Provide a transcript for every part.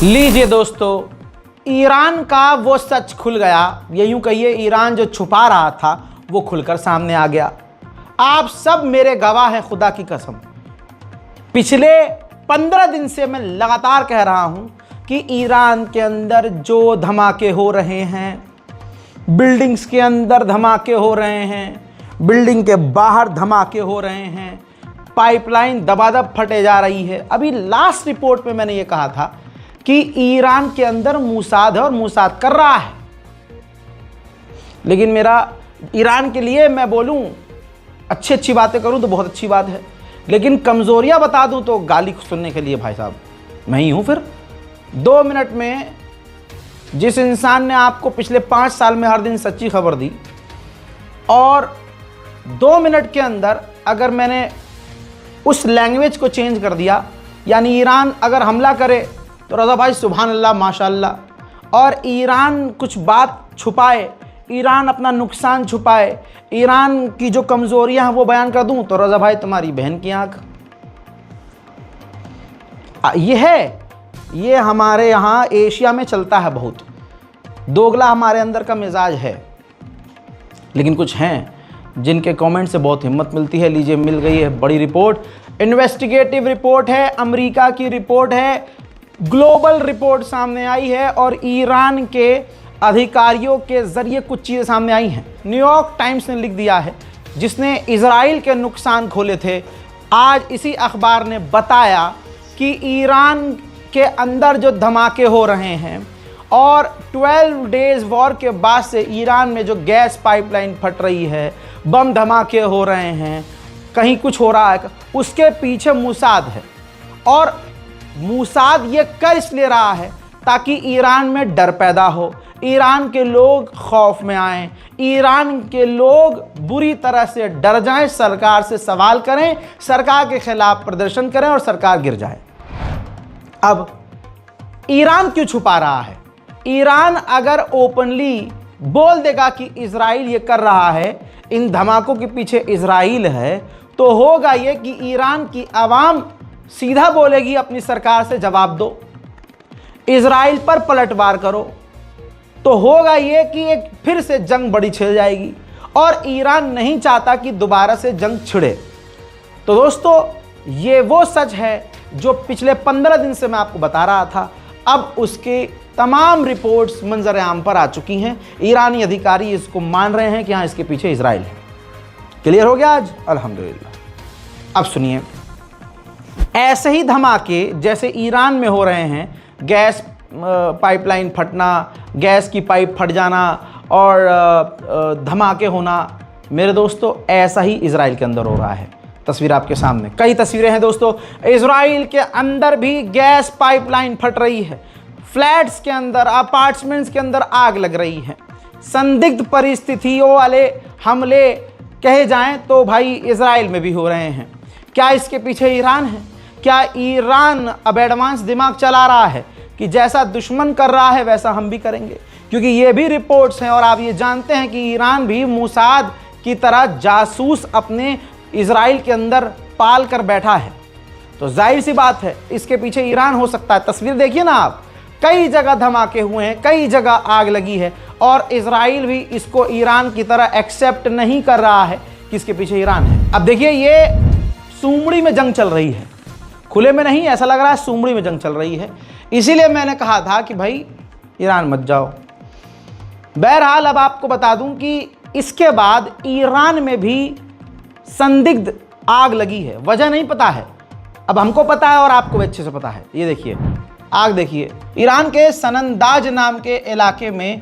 लीजिए दोस्तों, ईरान का वो सच खुल गया। ये यूं कहिए, ईरान जो छुपा रहा था वो खुलकर सामने आ गया। आप सब मेरे गवाह हैं, खुदा की कसम। पिछले 15 दिन से मैं लगातार कह रहा हूं कि ईरान के अंदर जो धमाके हो रहे हैं, बिल्डिंग्स के अंदर धमाके हो रहे हैं, बिल्डिंग के बाहर धमाके हो रहे हैं, पाइपलाइन दबादब फटे जा रही है। अभी लास्ट रिपोर्ट में मैंने ये कहा था कि ईरान के अंदर मूसाद है और मूसाद कर रहा है। लेकिन मेरा ईरान के लिए मैं बोलूं, अच्छी अच्छी बातें करूं तो बहुत अच्छी बात है, लेकिन कमजोरियां बता दूं तो गाली सुनने के लिए भाई साहब मैं ही हूं। फिर 2 मिनट में जिस इंसान ने आपको पिछले 5 साल में हर दिन सच्ची खबर दी, और 2 मिनट के अंदर अगर मैंने उस लैंग्वेज को चेंज कर दिया, यानी ईरान अगर हमला करे तो रज़ा भाई सुभान अल्लाह माशाअल्लाह, और ईरान कुछ बात छुपाए, ईरान अपना नुकसान छुपाए, ईरान की जो कमज़ोरियां हैं वो बयान कर दूं तो रज़ा भाई तुम्हारी बहन की आंख। ये हमारे यहाँ एशिया में चलता है बहुत। दोगला हमारे अंदर का मिजाज है, लेकिन कुछ हैं जिनके कमेंट से बहुत हिम्मत मिलती है। लीजिए, मिल गई है बड़ी रिपोर्ट, इन्वेस्टिगेटिव रिपोर्ट है, अमेरिका की रिपोर्ट है, ग्लोबल रिपोर्ट सामने आई है और ईरान के अधिकारियों के जरिए कुछ चीज़ें सामने आई हैं। न्यूयॉर्क टाइम्स ने लिख दिया है, जिसने इजराइल के नुकसान खोले थे। आज इसी अखबार ने बताया कि ईरान के अंदर जो धमाके हो रहे हैं और 12 डेज वॉर के बाद से ईरान में जो गैस पाइपलाइन फट रही है, बम धमाके हो रहे हैं, कहीं कुछ हो रहा है, उसके पीछे मूसाद है। और मूसाद ये कर इसलिए रहा है ताकि ईरान में डर पैदा हो, ईरान के लोग खौफ में आएं, ईरान के लोग बुरी तरह से डर जाएं, सरकार से सवाल करें, सरकार के खिलाफ प्रदर्शन करें और सरकार गिर जाए। अब ईरान क्यों छुपा रहा है? ईरान अगर ओपनली बोल देगा कि इजराइल ये कर रहा है, इन धमाकों के पीछे इजराइल है, तो होगा ये कि ईरान की आवाम सीधा बोलेगी अपनी सरकार से जवाब दो, इजराइल पर पलटवार करो। तो होगा ये कि एक फिर से जंग बड़ी छिड़ जाएगी और ईरान नहीं चाहता कि दोबारा से जंग छिड़े। तो दोस्तों, ये वो सच है जो पिछले 15 दिन से मैं आपको बता रहा था। अब उसके तमाम रिपोर्ट्स मंजर आम पर आ चुकी हैं। ईरानी अधिकारी इसको मान रहे हैं कि हाँ, इसके पीछे इजराइल है। क्लियर हो गया आज? अल्हम्दुलिल्लाह। अब सुनिए, ऐसे ही धमाके जैसे ईरान में हो रहे हैं, गैस पाइपलाइन फटना, गैस की पाइप फट जाना और धमाके होना, मेरे दोस्तों ऐसा ही इजराइल के अंदर हो रहा है। तस्वीर आपके सामने, कई तस्वीरें हैं दोस्तों। इजराइल के अंदर भी गैस पाइपलाइन फट रही है, फ्लैट्स के अंदर, अपार्टमेंट्स के अंदर आग लग रही है। संदिग्ध परिस्थितियों वाले हमले कहे जाएं तो भाई इजराइल में भी हो रहे हैं। क्या इसके पीछे ईरान है? क्या ईरान अब एडवांस दिमाग चला रहा है कि जैसा दुश्मन कर रहा है वैसा हम भी करेंगे? क्योंकि ये भी रिपोर्ट्स हैं और आप ये जानते हैं कि ईरान भी मूसाद की तरह जासूस अपने इजराइल के अंदर पाल कर बैठा है। तो जाहिर सी बात है इसके पीछे ईरान हो सकता है। तस्वीर देखिए ना आप, कई जगह धमाके हुए हैं, कई जगह आग लगी है और इजराइल भी इसको ईरान की तरह एक्सेप्ट नहीं कर रहा है कि इसके पीछे ईरान है। अब देखिए, ये सुमड़ी में जंग चल रही है, खुले में नहीं, ऐसा लग रहा है सुमड़ी में जंग चल रही है। इसीलिए मैंने कहा था कि भाई ईरान मत जाओ। बहरहाल अब आपको बता दूं कि इसके बाद ईरान में भी संदिग्ध आग लगी है। वजह नहीं पता है, अब हमको पता है और आपको भी अच्छे से पता है। ये देखिए आग, देखिए ईरान के सनंदाज नाम के इलाके में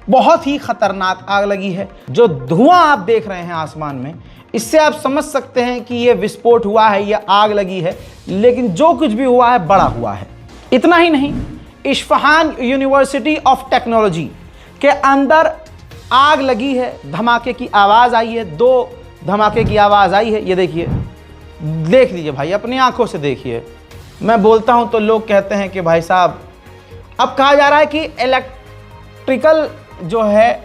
बहुत ही खतरनाक आग लगी है। जो धुआं आप देख रहे हैं आसमान में, इससे आप समझ सकते हैं कि ये विस्फोट हुआ है, ये आग लगी है। लेकिन जो कुछ भी हुआ है बड़ा हुआ है। इतना ही नहीं, इस्फहान यूनिवर्सिटी ऑफ टेक्नोलॉजी के अंदर आग लगी है, धमाके की आवाज़ आई है, 2 धमाके की आवाज़ आई है। ये देखिए, देख लीजिए भाई, अपनी आंखों से देखिए। मैं बोलता हूं तो लोग कहते हैं कि भाई साहब, अब कहा जा रहा है कि इलेक्ट्रिकल जो है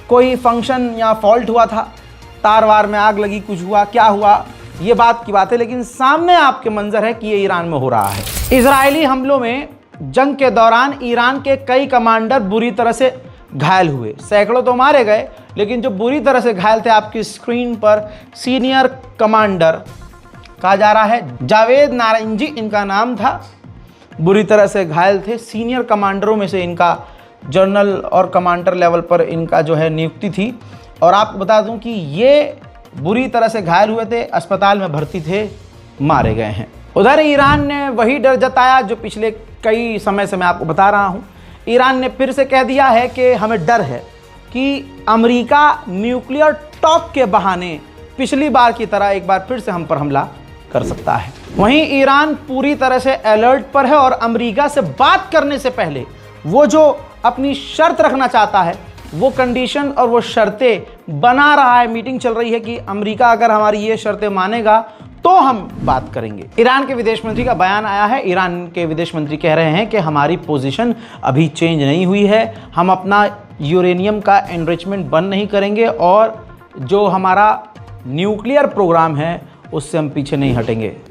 कोई फंक्शन या फॉल्ट हुआ था, तार वार में आग लगी, कुछ हुआ, क्या हुआ ये बात की बात है, लेकिन सामने आपके मंजर है कि ये ईरान में हो रहा है। इजरायली हमलों में जंग के दौरान ईरान के कई कमांडर बुरी तरह से घायल हुए, सैकड़ों तो मारे गए, लेकिन जो बुरी तरह से घायल थे, आपकी स्क्रीन पर सीनियर कमांडर कहा जा रहा है जावेद नारंजी इनका नाम था, बुरी तरह से घायल थे। सीनियर कमांडरों में से इनका जनरल और कमांडर लेवल पर इनका जो है नियुक्ति थी। और आपको बता दूं कि ये बुरी तरह से घायल हुए थे, अस्पताल में भर्ती थे, मारे गए हैं। उधर ईरान ने वही डर जताया जो पिछले कई समय से मैं आपको बता रहा हूं। ईरान ने फिर से कह दिया है कि हमें डर है कि अमेरिका न्यूक्लियर टॉक के बहाने पिछली बार की तरह एक बार फिर से हम पर हमला कर सकता है। वहीं ईरान पूरी तरह से अलर्ट पर है और अमेरिका से बात करने से पहले वो जो अपनी शर्त रखना चाहता है, वो कंडीशन और वो शर्तें बना रहा है। मीटिंग चल रही है कि अमेरिका अगर हमारी ये शर्तें मानेगा तो हम बात करेंगे। ईरान के विदेश मंत्री का बयान आया है। ईरान के विदेश मंत्री कह रहे हैं कि हमारी पोजीशन अभी चेंज नहीं हुई है, हम अपना यूरेनियम का एनरिचमेंट बंद नहीं करेंगे और जो हमारा न्यूक्लियर प्रोग्राम है उससे हम पीछे नहीं हटेंगे।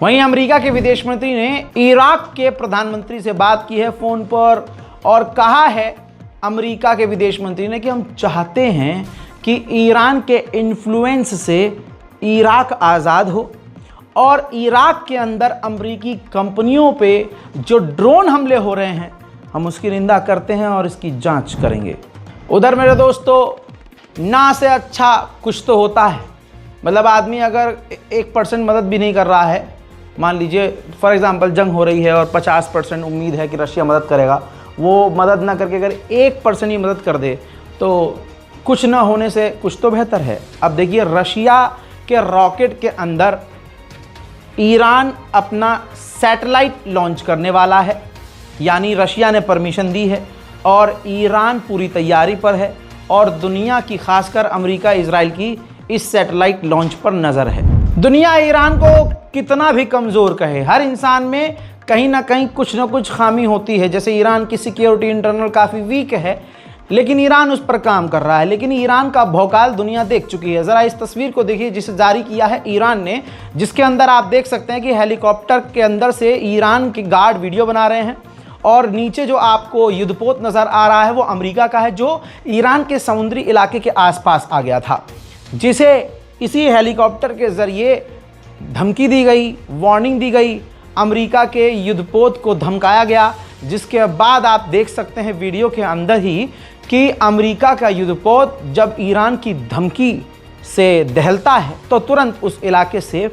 वहीं अमेरिका के विदेश मंत्री ने इराक के प्रधानमंत्री से बात की है फोन पर और कहा है अमेरिका के विदेश मंत्री ने कि हम चाहते हैं कि ईरान के इन्फ्लुएंस से इराक आज़ाद हो और इराक के अंदर अमेरिकी कंपनियों पे जो ड्रोन हमले हो रहे हैं हम उसकी निंदा करते हैं और इसकी जांच करेंगे। उधर मेरे दोस्तों, ना से अच्छा कुछ तो होता है। मतलब आदमी अगर 1% मदद भी नहीं कर रहा है, मान लीजिए फॉर एग्जांपल जंग हो रही है और 50% उम्मीद है कि रशिया मदद करेगा, वो मदद ना करके अगर 1% ही मदद कर दे तो कुछ ना होने से कुछ तो बेहतर है। अब देखिए, रशिया के रॉकेट के अंदर ईरान अपना सैटेलाइट लॉन्च करने वाला है, यानी रशिया ने परमिशन दी है और ईरान पूरी तैयारी पर है और दुनिया की, खासकर अमेरिका इजराइल की इस सैटेलाइट लॉन्च पर नज़र है। दुनिया ईरान को कितना भी कमज़ोर कहे, हर इंसान में कहीं ना कहीं कुछ ना कुछ खामी होती है। जैसे ईरान की सिक्योरिटी इंटरनल काफ़ी वीक है, लेकिन ईरान उस पर काम कर रहा है। लेकिन ईरान का भौकाल दुनिया देख चुकी है। ज़रा इस तस्वीर को देखिए जिसे जारी किया है ईरान ने, जिसके अंदर आप देख सकते हैं कि हेलीकॉप्टर के अंदर से ईरान के गार्ड वीडियो बना रहे हैं और नीचे जो आपको युद्धपोत नज़र आ रहा है वो अमेरिका का है, जो ईरान के समुद्री इलाके के आसपास आ गया था, जिसे इसी हेलीकॉप्टर के ज़रिए धमकी दी गई, वार्निंग दी गई, अमेरिका के युद्धपोत को धमकाया गया। जिसके बाद आप देख सकते हैं वीडियो के अंदर ही कि अमेरिका का युद्धपोत जब ईरान की धमकी से दहलता है तो तुरंत उस इलाके से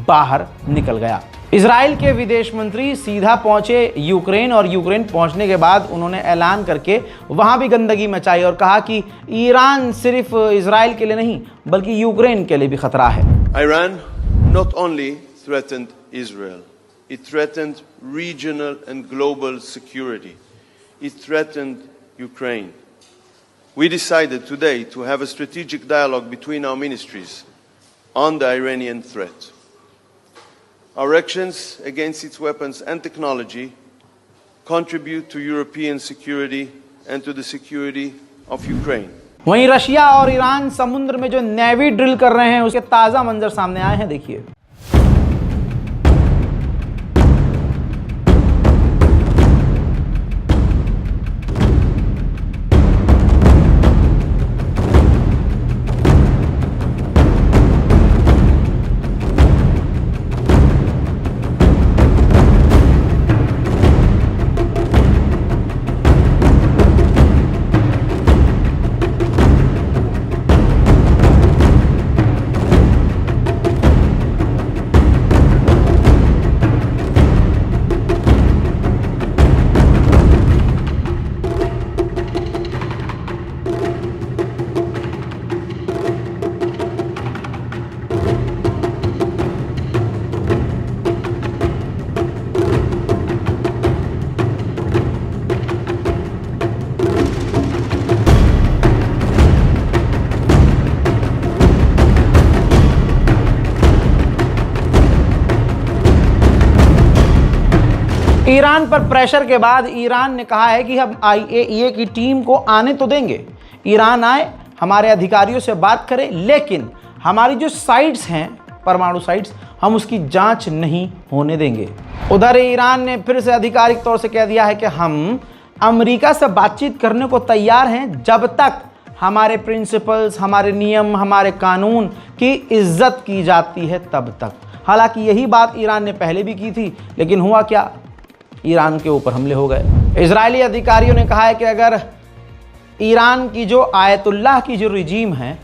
बाहर निकल गया। इजराइल के विदेश मंत्री सीधा पहुंचे यूक्रेन और यूक्रेन पहुंचने के बाद उन्होंने ऐलान करके वहां भी गंदगी मचाई और कहा कि ईरान सिर्फ इजराइल के लिए नहीं बल्कि यूक्रेन के लिए भी खतरा है। Iran not only threatened Israel, it threatened regional and global security. It threatened Ukraine. We decided today to have a strategic dialogue between our ministries on the Iranian threat. Our actions against its weapons and technology contribute to European security and to the security of Ukraine. वहीं Russia और Iran समुद्र में जो navy drill कर रहे हैं उसके ताज़ा मंजर सामने आए हैं, देखिए। ईरान पर प्रेशर के बाद ईरान ने कहा है कि हम IAEA की टीम को आने तो देंगे, ईरान आए, हमारे अधिकारियों से बात करें, लेकिन हमारी जो साइट्स हैं, परमाणु साइट्स, हम उसकी जांच नहीं होने देंगे। उधर ईरान ने फिर से आधिकारिक तौर से कह दिया है कि हम अमेरिका से बातचीत करने को तैयार हैं जब तक हमारे प्रिंसिपल्स, हमारे नियम, हमारे कानून की इज्जत की जाती है तब तक। हालांकि यही बात ईरान ने पहले भी की थी, लेकिन हुआ क्या, ईरान के ऊपर हमले हो गए। इजरायली अधिकारियों ने कहा है कि अगर ईरान की जो आयतुल्लाह की जो रिजीम है,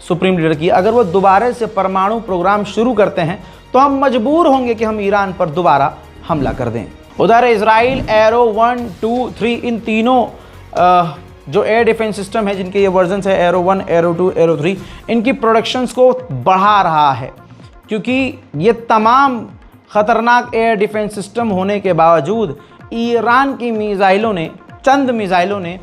सुप्रीम लीडर की, अगर वो दोबारा से परमाणु प्रोग्राम शुरू करते हैं तो हम मजबूर होंगे कि हम ईरान पर दोबारा हमला कर दें। उधर इजराइल एरो 1, 2, 3 इन तीनों जो एयर डिफेंस सिस्टम है, जिनके ये वर्जन है एरो 1, एरो 2, एरो 3, इनकी प्रोडक्शंस को बढ़ा रहा है, क्योंकि ये तमाम ख़तरनाक एयर डिफेंस सिस्टम होने के बावजूद ईरान की मिसाइलों ने, चंद मिसाइलों ने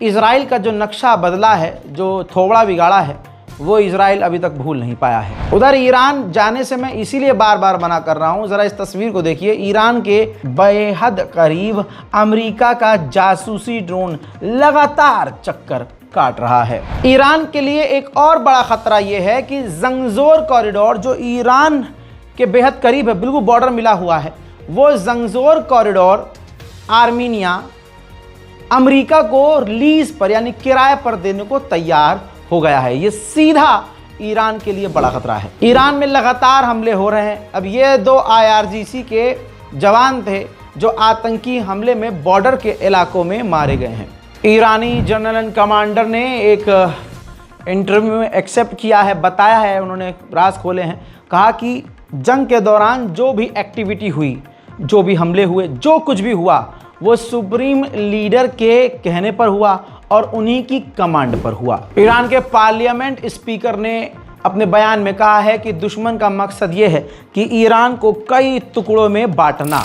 इजराइल का जो नक्शा बदला है, जो थोबड़ा बिगाड़ा है, वो इजराइल अभी तक भूल नहीं पाया है। उधर ईरान जाने से मैं इसीलिए बार बार मना कर रहा हूँ, ज़रा इस तस्वीर को देखिए। ईरान के बेहद करीब अमेरिका का जासूसी ड्रोन लगातार चक्कर काट रहा है। ईरान के लिए एक और बड़ा खतरा ये है कि जंगजोर कॉरिडोर, जो ईरान के बेहद करीब है, बिल्कुल बॉर्डर मिला हुआ है, वो जंगजोर कॉरिडोर आर्मीनिया अमेरिका को लीज पर यानी किराए पर देने को तैयार हो गया है। ये सीधा ईरान के लिए बड़ा खतरा है। ईरान में लगातार हमले हो रहे हैं। अब ये 2 IRGC के जवान थे जो आतंकी हमले में बॉर्डर के इलाकों में मारे गए हैं। ईरानी जनरल एंड कमांडर ने एक इंटरव्यू में एक्सेप्ट किया है, बताया है, उन्होंने राज खोले हैं, कहा कि जंग के दौरान जो भी एक्टिविटी हुई, जो भी हमले हुए, जो कुछ भी हुआ, वो सुप्रीम लीडर के कहने पर हुआ और उन्हीं की कमांड पर हुआ। ईरान के पार्लियामेंट स्पीकर ने अपने बयान में कहा है कि दुश्मन का मकसद ये है कि ईरान को कई टुकड़ों में बांटना।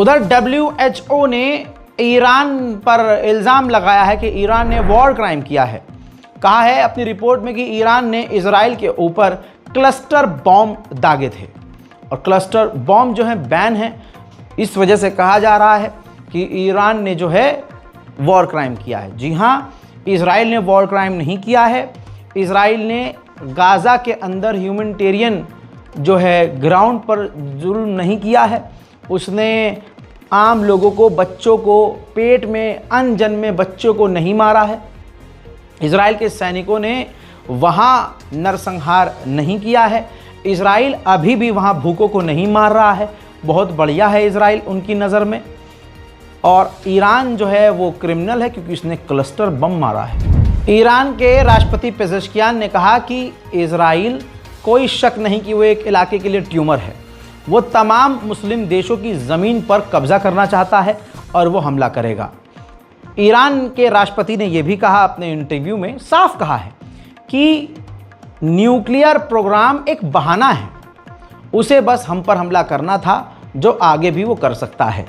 उधर WHO ने ईरान पर इल्ज़ाम लगाया है कि ईरान ने वॉर क्राइम किया है। कहा है अपनी रिपोर्ट में कि ईरान ने इजराइल के ऊपर क्लस्टर बॉम्ब दागे थे, और क्लस्टर बॉम्ब जो है बैन है। इस वजह से कहा जा रहा है कि ईरान ने जो है वॉर क्राइम किया है। जी हाँ, इजराइल ने वॉर क्राइम नहीं किया है। इजराइल ने गाज़ा के अंदर ह्यूमैनिटेरियन जो है ग्राउंड पर जुल्म नहीं किया है। उसने आम लोगों को, बच्चों को, पेट में अनजन्मे बच्चों को नहीं मारा है। इजराइल के सैनिकों ने वहाँ नरसंहार नहीं किया है। इजराइल अभी भी वहाँ भूखों को नहीं मार रहा है। बहुत बढ़िया है इजराइल उनकी नज़र में। और ईरान जो है वो क्रिमिनल है क्योंकि उसने क्लस्टर बम मारा है। ईरान के राष्ट्रपति पेजेश्कियान ने कहा कि इजराइल, कोई शक नहीं कि वो एक इलाके के लिए ट्यूमर है। वो तमाम मुस्लिम देशों की ज़मीन पर कब्ज़ा करना चाहता है और वो हमला करेगा। ईरान के राष्ट्रपति ने यह भी कहा अपने इंटरव्यू में, साफ कहा है कि न्यूक्लियर प्रोग्राम एक बहाना है, उसे बस हम पर हमला करना था, जो आगे भी वो कर सकता है।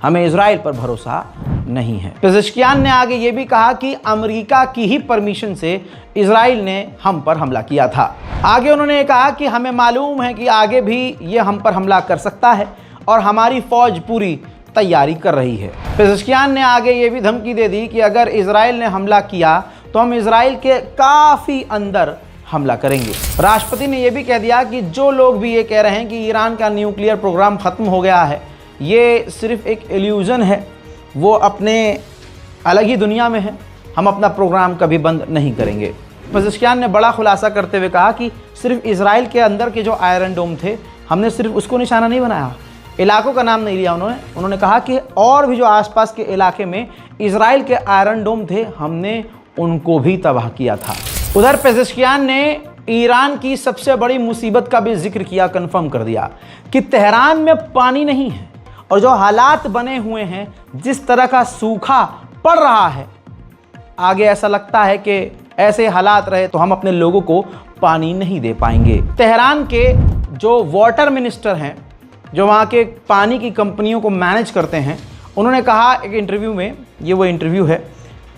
हमें इजराइल पर भरोसा नहीं है। पेजेश्कियान ने आगे ये भी कहा कि अमेरिका की ही परमिशन से इजराइल ने हम पर हमला किया था। आगे उन्होंने कहा कि हमें मालूम है कि आगे भी ये हम पर हमला कर सकता है और हमारी फ़ौज पूरी तैयारी कर रही है। पेजेश्कियान ने आगे ये भी धमकी दे दी कि अगर इजराइल ने हमला किया तो हम इजराइल के काफ़ी अंदर हमला करेंगे। राष्ट्रपति ने यह भी कह दिया कि जो लोग भी ये कह रहे हैं कि ईरान का न्यूक्लियर प्रोग्राम ख़त्म हो गया है, ये सिर्फ एक इल्यूज़न है, वो अपने अलग ही दुनिया में है, हम अपना प्रोग्राम कभी बंद नहीं करेंगे। पेजेश्कियान ने बड़ा खुलासा करते हुए कहा कि सिर्फ इजराइल के अंदर के जो आयरन डोम थे हमने सिर्फ उसको निशाना नहीं बनाया, इलाकों का नाम नहीं लिया उन्होंने कहा कि और भी जो आसपास के इलाके में इजराइल के आयरन डोम थे, हमने उनको भी तबाह किया था। उधर पेजेश्कियान ने ईरान की सबसे बड़ी मुसीबत का भी जिक्र किया, कंफर्म कर दिया कि तेहरान में पानी नहीं है और जो हालात बने हुए हैं, जिस तरह का सूखा पड़ रहा है, आगे ऐसा लगता है कि ऐसे हालात रहे तो हम अपने लोगों को पानी नहीं दे पाएंगे। तेहरान के जो वाटर मिनिस्टर हैं, जो वहाँ के पानी की कंपनियों को मैनेज करते हैं, उन्होंने कहा एक इंटरव्यू में, ये वो इंटरव्यू है,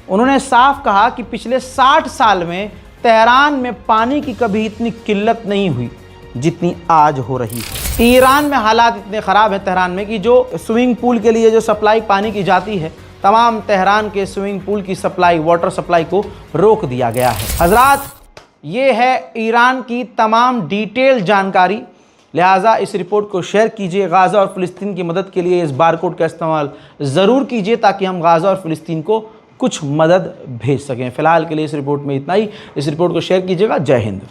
उन्होंने साफ कहा कि पिछले 60 साल में तेहरान में पानी की कभी इतनी किल्लत नहीं हुई जितनी आज हो रही है। ईरान में हालात इतने ख़राब हैं तेहरान में कि जो स्विमिंग पूल के लिए जो सप्लाई पानी की जाती है, तमाम तेहरान के स्विमिंग पूल की सप्लाई, वाटर सप्लाई को रोक दिया गया है। हजरात, ये है ईरान की तमाम डिटेल जानकारी, लिहाजा इस रिपोर्ट को शेयर कीजिए। गाज़ा और फ़िलिस्तीन की मदद के लिए इस बारकोड का इस्तेमाल ज़रूर कीजिए ताकि हम गाज़ा और फ़िलिस्तीन को कुछ मदद भेज सकें। फ़िलहाल के लिए इस रिपोर्ट में इतना ही। इस रिपोर्ट को शेयर कीजिएगा। जय हिंद।